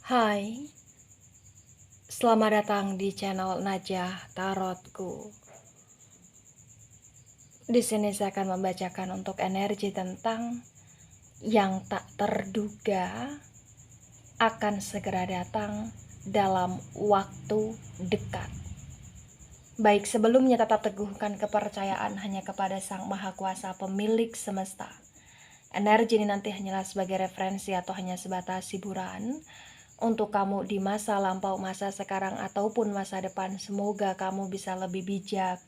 Hai, selamat datang di channel Najah Tarotku. Di sini saya akan membacakan untuk energi tentang yang tak terduga akan segera datang dalam waktu dekat. Baik, sebelumnya tetap teguhkan kepercayaan hanya kepada Sang Maha Kuasa pemilik semesta. Energi ini nanti hanyalah sebagai referensi atau hanya sebatas hiburan untuk kamu di masa lampau, masa sekarang, ataupun masa depan. Semoga kamu bisa lebih bijak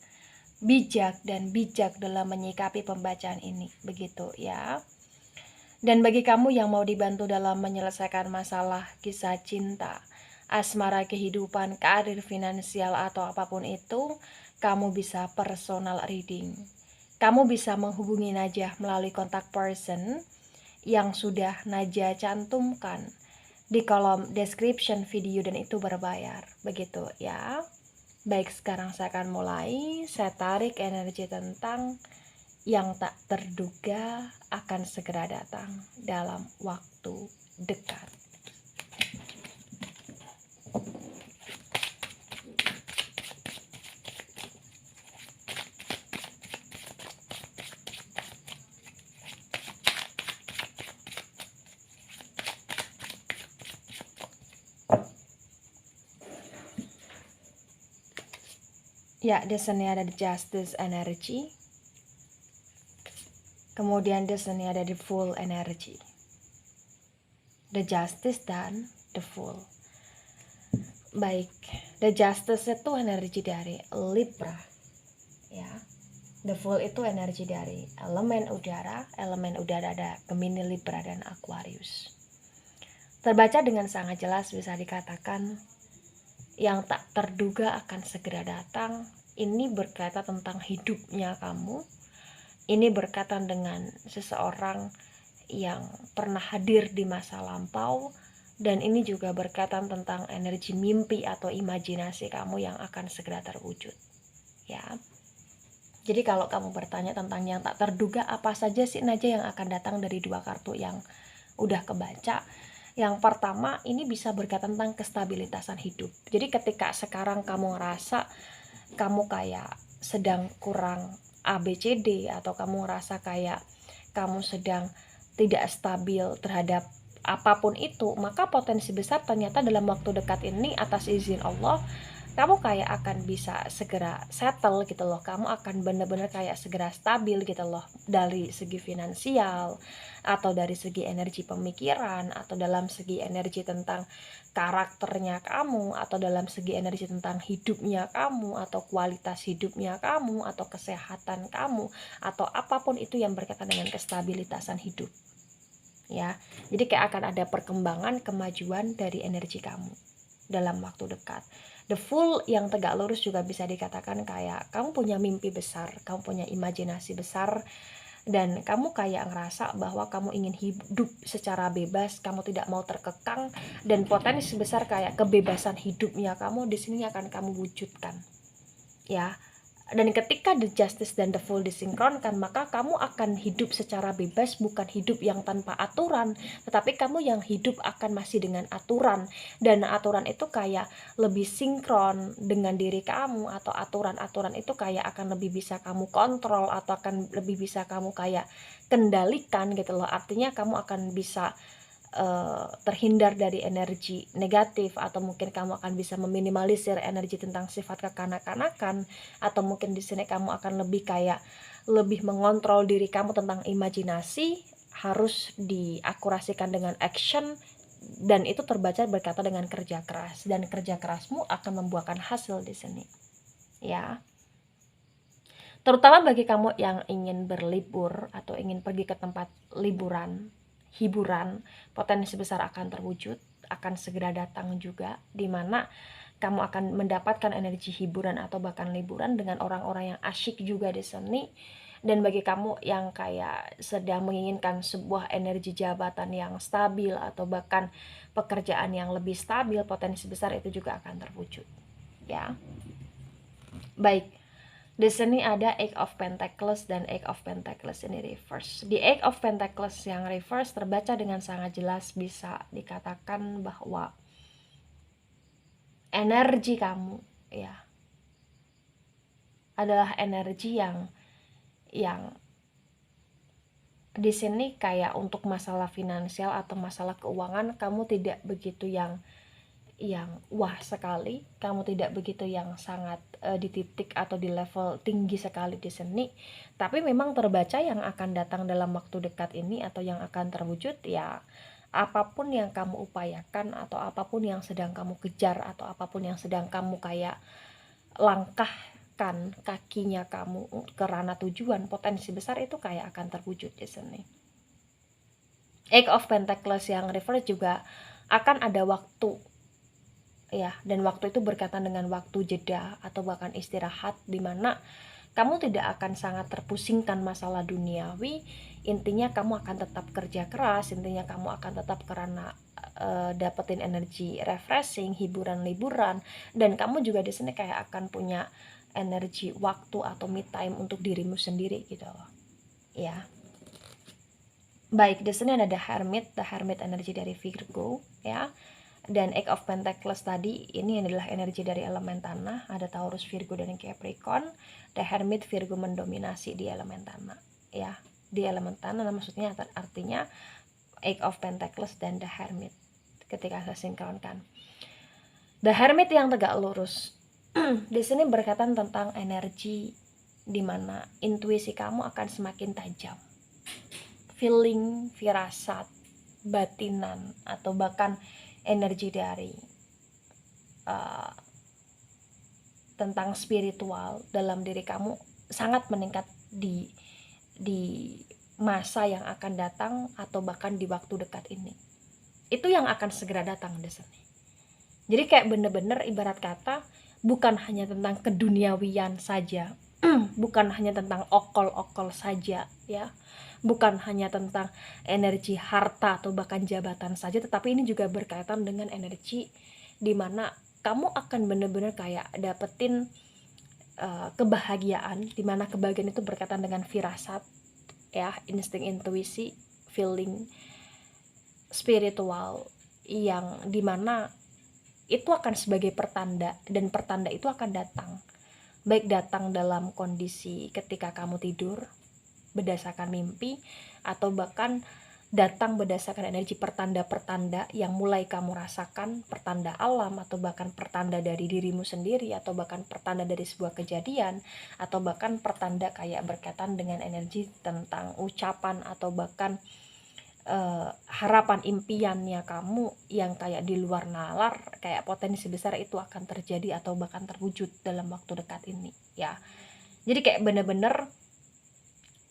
dan bijak dalam menyikapi pembacaan ini. Begitu ya. Dan bagi kamu yang mau dibantu dalam menyelesaikan masalah kisah cinta, asmara, kehidupan, karir, finansial, atau apapun itu, kamu bisa personal reading. Kamu bisa menghubungi Najah melalui kontak person yang sudah Najah cantumkan di kolom description video, dan itu berbayar. Begitu ya. Baik, sekarang saya akan mulai. Saya tarik energi tentang yang tak terduga akan segera datang dalam waktu dekat. Ya, di sini ada the justice energy. Kemudian di sini ada the full energy. The justice dan the full. Baik, the justice itu energi dari Libra. Ya. The full itu energi dari elemen udara. Elemen udara ada Gemini, Libra, dan Aquarius. Terbaca dengan sangat jelas bisa dikatakan yang tak terduga akan segera datang. Ini berkaitan tentang hidupnya kamu. Ini berkaitan dengan seseorang yang pernah hadir di masa lampau. Dan ini juga berkaitan tentang energi mimpi atau imajinasi kamu yang akan segera terwujud. Ya. Jadi kalau kamu bertanya tentang yang tak terduga, apa saja sih Najah yang akan datang dari dua kartu yang udah kebaca? Yang pertama, ini bisa berkaitan tentang kestabilitasan hidup. Jadi ketika sekarang kamu ngerasa kamu kayak sedang kurang ABCD, atau kamu ngerasa kayak kamu sedang tidak stabil terhadap apapun itu, maka potensi besar ternyata dalam waktu dekat ini atas izin Allah kamu kayak akan bisa segera settle gitu loh. Kamu akan benar-benar kayak segera stabil gitu loh, dari segi finansial, atau dari segi energi pemikiran, atau dalam segi energi tentang karakternya kamu, atau dalam segi energi tentang hidupnya kamu, atau kualitas hidupnya kamu, atau kesehatan kamu, atau apapun itu yang berkaitan dengan kestabilitasan hidup. Ya, jadi kayak akan ada perkembangan, kemajuan dari energi kamu dalam waktu dekat. The full yang tegak lurus juga bisa dikatakan kayak kamu punya mimpi besar, kamu punya imajinasi besar, dan kamu kayak ngerasa bahwa kamu ingin hidup secara bebas, kamu tidak mau terkekang, dan potensi besar kayak kebebasan hidupnya kamu di sini akan kamu wujudkan. Ya. Dan ketika the justice dan the full disinkronkan, maka kamu akan hidup secara bebas, bukan hidup yang tanpa aturan, tetapi kamu yang hidup akan masih dengan aturan. Dan aturan itu kayak lebih sinkron dengan diri kamu, atau aturan-aturan itu kayak akan lebih bisa kamu kontrol, atau akan lebih bisa kamu kayak kendalikan gitu loh. Artinya kamu akan bisa terhindar dari energi negatif, atau mungkin kamu akan bisa meminimalisir energi tentang sifat kekanak-kanakan, atau mungkin di sini kamu akan lebih kayak lebih mengontrol diri kamu tentang imajinasi, harus diakurasikan dengan action, dan itu terbaca berkata dengan kerja keras, dan kerja kerasmu akan membuahkan hasil di sini. Ya. Terutama bagi kamu yang ingin berlibur atau ingin pergi ke tempat liburan, hiburan, potensi besar akan terwujud, akan segera datang juga, dimana kamu akan mendapatkan energi hiburan atau bahkan liburan dengan orang-orang yang asyik juga di sini. Dan bagi kamu yang kayak sedang menginginkan sebuah energi jabatan yang stabil, atau bahkan pekerjaan yang lebih stabil, potensi besar itu juga akan terwujud. Ya. Baik. Di sini ada Eight of Pentacles dan Eight of Pentacles ini reverse. Di Eight of Pentacles yang reverse terbaca dengan sangat jelas bisa dikatakan bahwa energi kamu ya adalah energi yang di sini kayak untuk masalah finansial atau masalah keuangan kamu tidak begitu yang wah sekali, kamu tidak begitu yang sangat di titik atau di level tinggi sekali di sini, tapi memang terbaca yang akan datang dalam waktu dekat ini atau yang akan terwujud ya apapun yang kamu upayakan atau apapun yang sedang kamu kejar atau apapun yang sedang kamu kayak langkahkan kakinya kamu ke ranah tujuan, potensi besar itu kayak akan terwujud di sini. Eight of Pentacles yang reverse juga akan ada waktu ya, dan waktu itu berkaitan dengan waktu jeda atau bahkan istirahat, dimana kamu tidak akan sangat terpusingkan masalah duniawi. Intinya kamu akan tetap kerja keras, intinya kamu akan tetap karena dapetin energi refreshing, hiburan liburan, dan kamu juga di sini kayak akan punya energi waktu atau me time untuk dirimu sendiri gitu loh ya. Baik, di sini ada the hermit energi dari Virgo ya. Dan Eight of Pentacles tadi ini adalah energi dari elemen tanah, ada Taurus, Virgo, dan Capricorn. The Hermit Virgo mendominasi di elemen tanah ya. Di elemen tanah maksudnya artinya Eight of Pentacles dan The Hermit ketika saya sinkronkan. The Hermit yang tegak lurus di sini berkaitan tentang energi di mana intuisi kamu akan semakin tajam. Feeling, firasat, batinan, atau bahkan energi dari tentang spiritual dalam diri kamu sangat meningkat di masa yang akan datang atau bahkan di waktu dekat ini. Itu yang akan segera datang di sini. Jadi kayak bener-bener ibarat kata bukan hanya tentang keduniawian saja, bukan hanya tentang okol-okol saja ya, bukan hanya tentang energi harta atau bahkan jabatan saja, tetapi ini juga berkaitan dengan energi dimana kamu akan bener-bener kayak dapetin kebahagiaan, dimana kebahagiaan itu berkaitan dengan firasat ya, insting, intuisi, feeling, spiritual, yang dimana itu akan sebagai pertanda, dan pertanda itu akan datang, baik datang dalam kondisi ketika kamu tidur berdasarkan mimpi, atau bahkan datang berdasarkan energi pertanda-pertanda yang mulai kamu rasakan, pertanda alam atau bahkan pertanda dari dirimu sendiri, atau bahkan pertanda dari sebuah kejadian, atau bahkan pertanda kayak berkaitan dengan energi tentang ucapan atau bahkan harapan impiannya kamu yang kayak di luar nalar, kayak potensi besar itu akan terjadi atau bahkan terwujud dalam waktu dekat ini ya. Jadi kayak bener-bener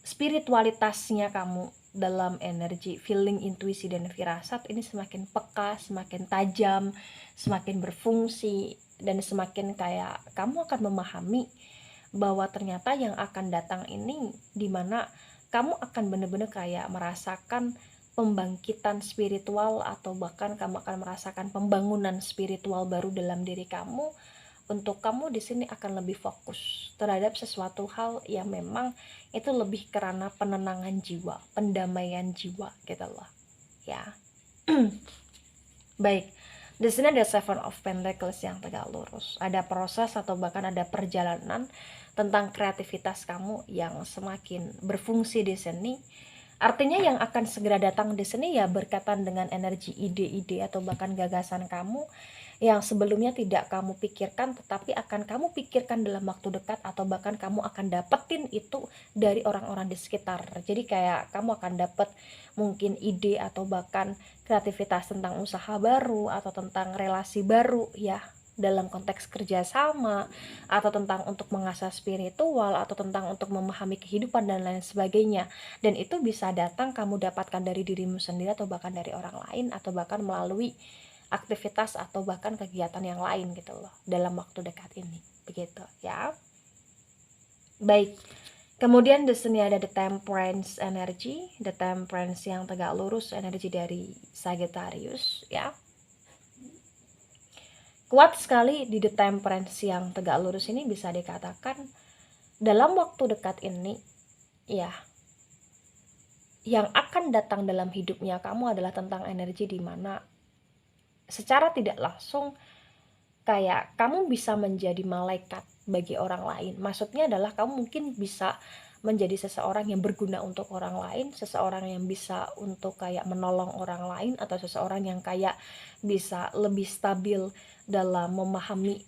spiritualitasnya kamu dalam energi feeling, intuisi, dan firasat ini semakin peka, semakin tajam, semakin berfungsi, dan semakin kayak kamu akan memahami bahwa ternyata yang akan datang ini dimana kamu akan benar-benar kayak merasakan pembangkitan spiritual, atau bahkan kamu akan merasakan pembangunan spiritual baru dalam diri kamu. Untuk kamu di sini akan lebih fokus terhadap sesuatu hal yang memang itu lebih karena penenangan jiwa, pendamaian jiwa gitu loh ya. Baik, di sini ada Seven of Pentacles yang tegak lurus, ada proses atau bahkan ada perjalanan tentang kreativitas kamu yang semakin berfungsi di sini. Artinya yang akan segera datang di sini ya berkaitan dengan energi ide-ide atau bahkan gagasan kamu yang sebelumnya tidak kamu pikirkan, tetapi akan kamu pikirkan dalam waktu dekat, atau bahkan kamu akan dapetin itu dari orang-orang di sekitar. Jadi kayak kamu akan dapet mungkin ide atau bahkan kreativitas tentang usaha baru atau tentang relasi baru ya, dalam konteks kerjasama, atau tentang untuk mengasah spiritual, atau tentang untuk memahami kehidupan dan lain sebagainya. Dan itu bisa datang kamu dapatkan dari dirimu sendiri atau bahkan dari orang lain, atau bahkan melalui aktivitas atau bahkan kegiatan yang lain gitu loh dalam waktu dekat ini, begitu ya. Baik, kemudian di sini ada the Temperance energy, the Temperance yang tegak lurus, energi dari Sagittarius ya. Kuat sekali di the Temperance yang tegak lurus ini, bisa dikatakan dalam waktu dekat ini ya, yang akan datang dalam hidupnya kamu adalah tentang energi di mana secara tidak langsung kayak kamu bisa menjadi malaikat bagi orang lain. Maksudnya adalah kamu mungkin bisa menjadi seseorang yang berguna untuk orang lain, seseorang yang bisa untuk kayak menolong orang lain, atau seseorang yang kayak bisa lebih stabil dalam memahami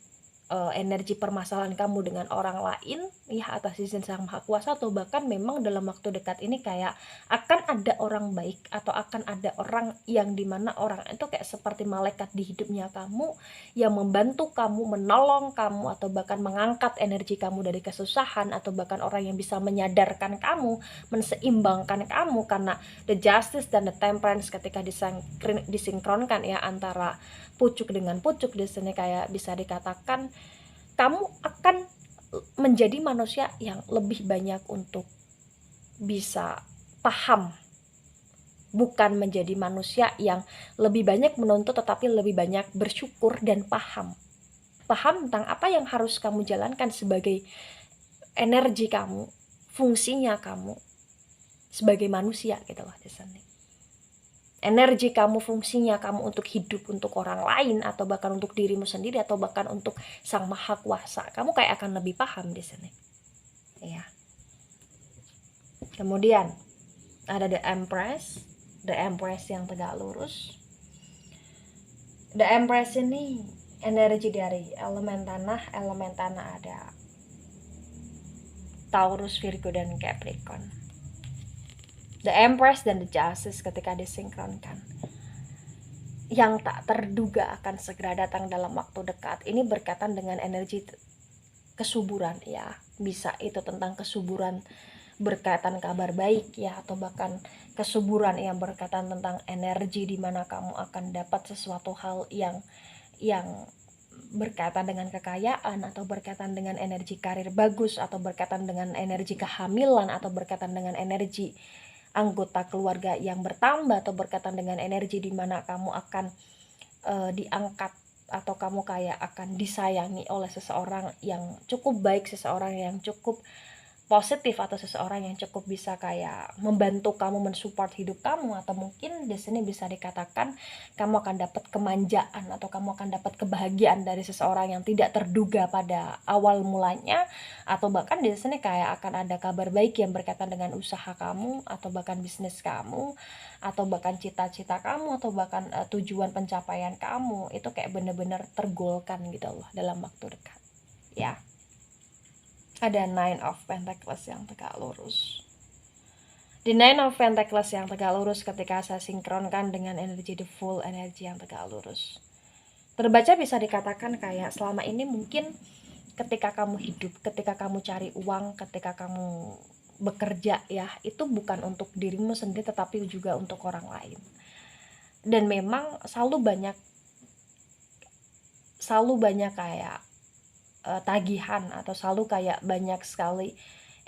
energi permasalahan kamu dengan orang lain ya atas izin Sang Maha Kuasa, atau bahkan memang dalam waktu dekat ini kayak akan ada orang baik atau akan ada orang yang dimana orang itu kayak seperti malaikat di hidupnya kamu yang membantu kamu, menolong kamu, atau bahkan mengangkat energi kamu dari kesusahan, atau bahkan orang yang bisa menyadarkan kamu, menseimbangkan kamu, karena the justice dan the temperance ketika disinkronkan ya antara pucuk dengan pucuk di sini kayak bisa dikatakan kamu akan menjadi manusia yang lebih banyak untuk bisa paham, bukan menjadi manusia yang lebih banyak menuntut tetapi lebih banyak bersyukur dan paham tentang apa yang harus kamu jalankan sebagai energi kamu, fungsinya kamu sebagai manusia gitu loh di sini. Energi kamu, fungsinya kamu untuk hidup untuk orang lain, atau bahkan untuk dirimu sendiri, atau bahkan untuk Sang Maha Kuasa, kamu kayak akan lebih paham di sini. Ya. Kemudian ada the Empress yang tegak lurus. The Empress ini energi dari elemen tanah ada Taurus, Virgo, dan Capricorn. The Empress dan the Justice ketika disinkronkan, yang tak terduga akan segera datang dalam waktu dekat. Ini berkaitan dengan energi kesuburan ya. Bisa itu tentang kesuburan berkaitan kabar baik ya, atau bahkan kesuburan yang berkaitan tentang energi di mana kamu akan dapat sesuatu hal yang berkaitan dengan kekayaan, atau berkaitan dengan energi karir bagus, atau berkaitan dengan energi kehamilan, atau berkaitan dengan energi anggota keluarga yang bertambah, atau berkaitan dengan energi di mana kamu akan diangkat, atau kamu kayak akan disayangi oleh seseorang yang cukup baik, seseorang yang cukup positif, atau seseorang yang cukup bisa kayak membantu kamu, mensupport hidup kamu. Atau mungkin di sini bisa dikatakan kamu akan dapat kemanjaan, atau kamu akan dapat kebahagiaan dari seseorang yang tidak terduga pada awal mulanya, atau bahkan di sini kayak akan ada kabar baik yang berkaitan dengan usaha kamu, atau bahkan bisnis kamu, atau bahkan cita-cita kamu, atau bahkan tujuan pencapaian kamu itu kayak bener-bener tergolkan gitu loh dalam waktu dekat ya. Ada Nine of Pentacles yang tegak lurus. Di Nine of Pentacles yang tegak lurus ketika saya sinkronkan dengan energi the Fool, energi yang tegak lurus, terbaca bisa dikatakan kayak selama ini mungkin ketika kamu hidup, ketika kamu cari uang, ketika kamu bekerja ya, itu bukan untuk dirimu sendiri tetapi juga untuk orang lain. Dan memang selalu banyak kayak tagihan, atau selalu kayak banyak sekali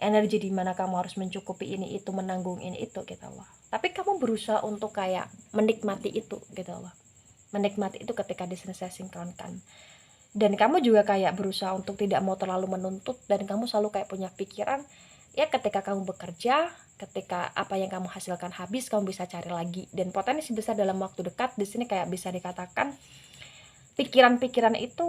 energi di mana kamu harus mencukupi ini itu, menanggung ini itu gitu loh. Tapi kamu berusaha untuk kayak menikmati itu gitu loh. Menikmati itu ketika saya sinkronkan. Dan kamu juga kayak berusaha untuk tidak mau terlalu menuntut, dan kamu selalu kayak punya pikiran ya, ketika kamu bekerja, ketika apa yang kamu hasilkan habis, kamu bisa cari lagi. Dan potensi besar dalam waktu dekat di sini kayak bisa dikatakan pikiran-pikiran itu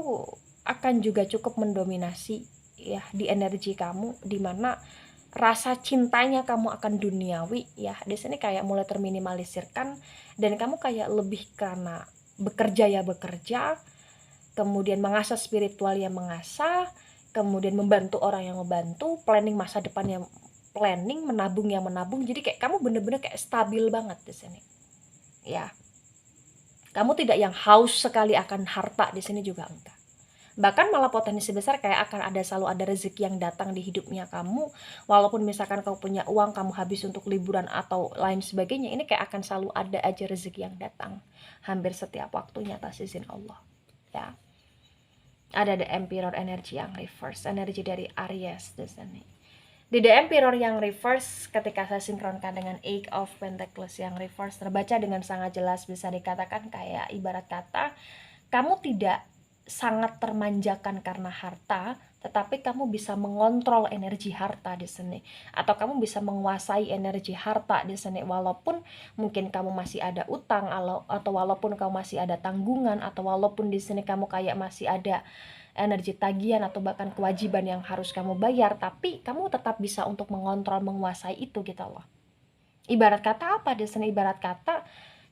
akan juga cukup mendominasi ya di energi kamu, dimana rasa cintanya kamu akan duniawi ya di sini kayak mulai terminimalisirkan, dan kamu kayak lebih karena bekerja, kemudian mengasah spiritual yang mengasah, kemudian membantu orang yang membantu, planning masa depan yang planning, menabung yang menabung. Jadi kayak kamu bener-bener kayak stabil banget di sini ya. Kamu tidak yang haus sekali akan harta di sini juga enggak. Bahkan malah potensi besar kayak akan selalu ada rezeki yang datang di hidupnya kamu. Walaupun misalkan kamu punya uang, kamu habis untuk liburan atau lain sebagainya, ini kayak akan selalu ada aja rezeki yang datang hampir setiap waktunya atas izin Allah ya. Ada the Emperor energi yang reverse, energi dari Aries di sini. Di the Emperor yang reverse ketika saya sinkronkan dengan Eight of Pentacles yang reverse, terbaca dengan sangat jelas, bisa dikatakan kayak ibarat kata kamu tidak sangat termanjakan karena harta, tetapi kamu bisa mengontrol energi harta di sini, atau kamu bisa menguasai energi harta di sini, walaupun mungkin kamu masih ada utang, atau walaupun kamu masih ada tanggungan, atau walaupun di sini kamu kayak masih ada energi tagihan atau bahkan kewajiban yang harus kamu bayar, tapi kamu tetap bisa untuk mengontrol, menguasai itu gitu loh. Ibarat kata apa di sini? Ibarat kata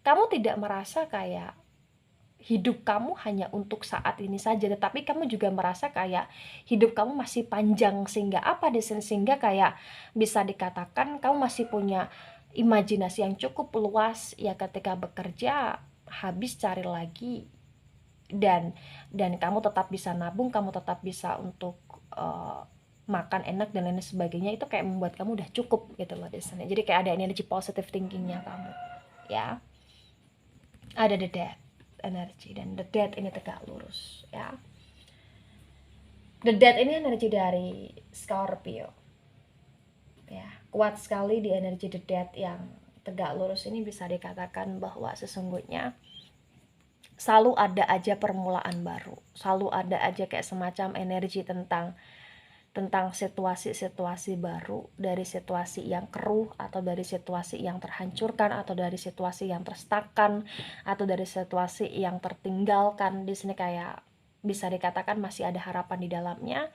kamu tidak merasa kayak hidup kamu hanya untuk saat ini saja, tetapi kamu juga merasa kayak hidup kamu masih panjang, sehingga apa di sini, sehingga kayak bisa dikatakan kamu masih punya imajinasi yang cukup luas ya, ketika bekerja habis cari lagi, dan kamu tetap bisa nabung, kamu tetap bisa untuk makan enak dan lain sebagainya, itu kayak membuat kamu udah cukup gitu loh di sini. Jadi kayak ada energi positive thinkingnya kamu ya. Ada the death energi, dan the death ini tegak lurus ya. The death ini energi dari Scorpio ya, kuat sekali di energi the death yang tegak lurus ini. Bisa dikatakan bahwa sesungguhnya selalu ada aja permulaan baru, selalu ada aja kayak semacam energi tentang situasi-situasi baru, dari situasi yang keruh, atau dari situasi yang terhancurkan, atau dari situasi yang terstakan, atau dari situasi yang tertinggalkan. Di sini kayak bisa dikatakan masih ada harapan di dalamnya,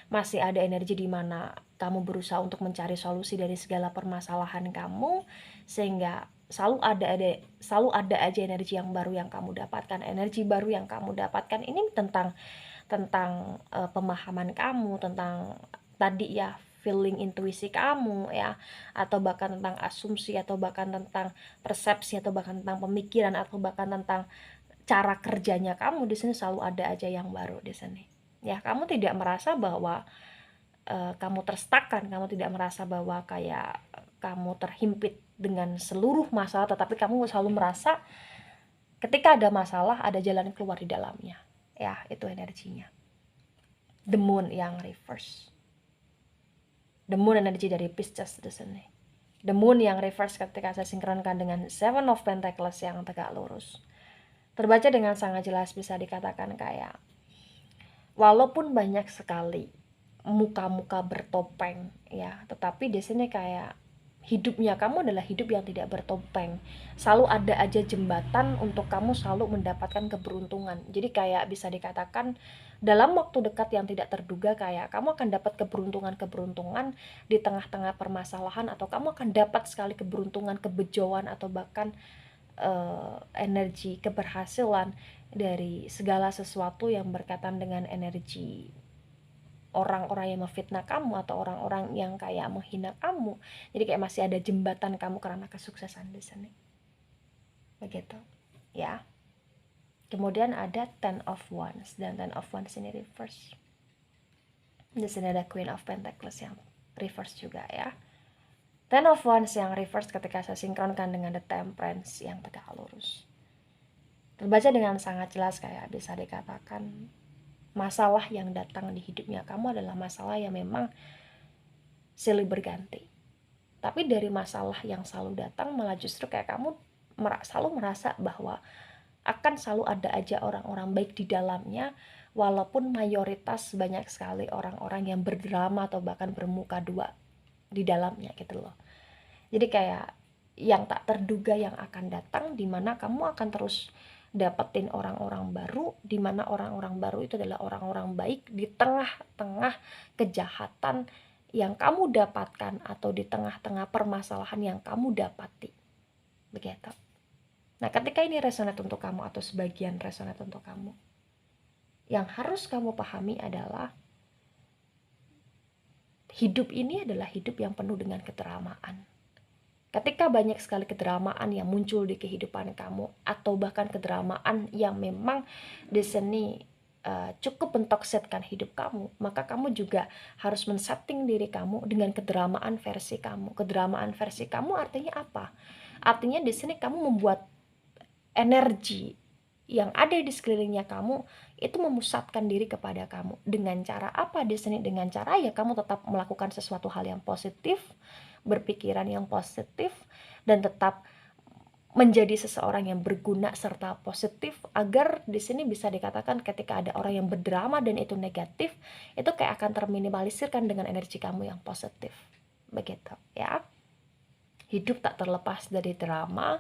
masih ada energi di mana kamu berusaha untuk mencari solusi dari segala permasalahan kamu, sehingga selalu ada aja energi yang baru yang kamu dapatkan. Energi baru yang kamu dapatkan ini tentang pemahaman kamu, tentang tadi ya feeling, intuisi kamu ya, atau bahkan tentang asumsi, atau bahkan tentang persepsi, atau bahkan tentang pemikiran, atau bahkan tentang cara kerjanya kamu. Di sini selalu ada aja yang baru di sini ya. Kamu tidak merasa bahwa kamu terstakan, kamu tidak merasa bahwa kayak kamu terhimpit dengan seluruh masalah, tetapi kamu selalu merasa ketika ada masalah ada jalan keluar di dalamnya ya. Itu energinya the moon yang reverse. The moon energi dari Pisces di sini. The moon yang reverse ketika saya sinkronkan dengan Seven of Pentacles yang tegak lurus, terbaca dengan sangat jelas. Bisa dikatakan kayak walaupun banyak sekali muka-muka bertopeng ya, tetapi di sini kayak hidupnya kamu adalah hidup yang tidak bertopeng. Selalu ada aja jembatan untuk kamu selalu mendapatkan keberuntungan. Jadi kayak bisa dikatakan dalam waktu dekat yang tidak terduga, kayak kamu akan dapat keberuntungan di tengah-tengah permasalahan, atau kamu akan dapat sekali keberuntungan, kebejoan, atau bahkan energi keberhasilan dari segala sesuatu yang berkaitan dengan energi orang-orang yang memfitnah kamu, atau orang-orang yang kayak menghina kamu. Jadi kayak masih ada jembatan kamu karena kesuksesan di sini. Begitu ya. Kemudian ada Ten of Wands, dan Ten of Wands ini reverse. Di sini ada Queen of Pentacles yang reverse juga ya. Ten of Wands yang reverse ketika saya sinkronkan dengan The Temperance yang tegak lurus, terbaca dengan sangat jelas kayak bisa dikatakan masalah yang datang di hidupnya kamu adalah masalah yang memang silih berganti. Tapi dari masalah yang selalu datang malah justru kayak kamu selalu merasa bahwa akan selalu ada aja orang-orang baik di dalamnya, walaupun mayoritas banyak sekali orang-orang yang berdrama atau bahkan bermuka dua di dalamnya gitu loh. Jadi kayak yang tak terduga yang akan datang, dimana kamu akan terus dapetin orang-orang baru, dimana orang-orang baru itu adalah orang-orang baik di tengah-tengah kejahatan yang kamu dapatkan, atau di tengah-tengah permasalahan yang kamu dapati. Begitu. Nah, ketika ini resonate untuk kamu, atau sebagian resonate untuk kamu, yang harus kamu pahami adalah hidup ini adalah hidup yang penuh dengan kedramaan. Ketika banyak sekali kedramaan yang muncul di kehidupan kamu, atau bahkan kedramaan yang memang di sini cukup mentoksetkan hidup kamu, maka kamu juga harus men-setting diri kamu dengan kedramaan versi kamu. Kedramaan versi kamu artinya apa? Artinya di sini kamu membuat energi yang ada di sekelilingnya kamu itu memusatkan diri kepada kamu. Dengan cara apa di sini? Dengan cara ya kamu tetap melakukan sesuatu hal yang positif, berpikiran yang positif, dan tetap menjadi seseorang yang berguna serta positif, agar di sini bisa dikatakan ketika ada orang yang berdrama dan itu negatif, itu kayak akan terminimalisirkan dengan energi kamu yang positif. Begitu ya. Hidup tak terlepas dari drama.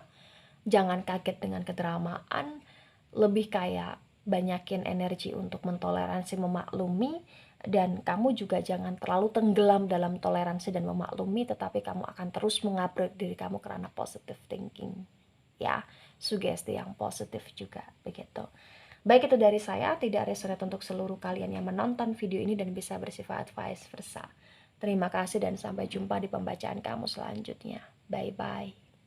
Jangan kaget dengan kedramaan, lebih kayak banyakin energi untuk mentoleransi, memaklumi, dan kamu juga jangan terlalu tenggelam dalam toleransi dan memaklumi, tetapi kamu akan terus mengupgrade diri kamu karena positive thinking. Ya, sugesti yang positif juga begitu. Baik, itu dari saya, tidak resonate untuk seluruh kalian yang menonton video ini dan bisa bersifat vice versa. Terima kasih dan sampai jumpa di pembacaan kamu selanjutnya. Bye bye.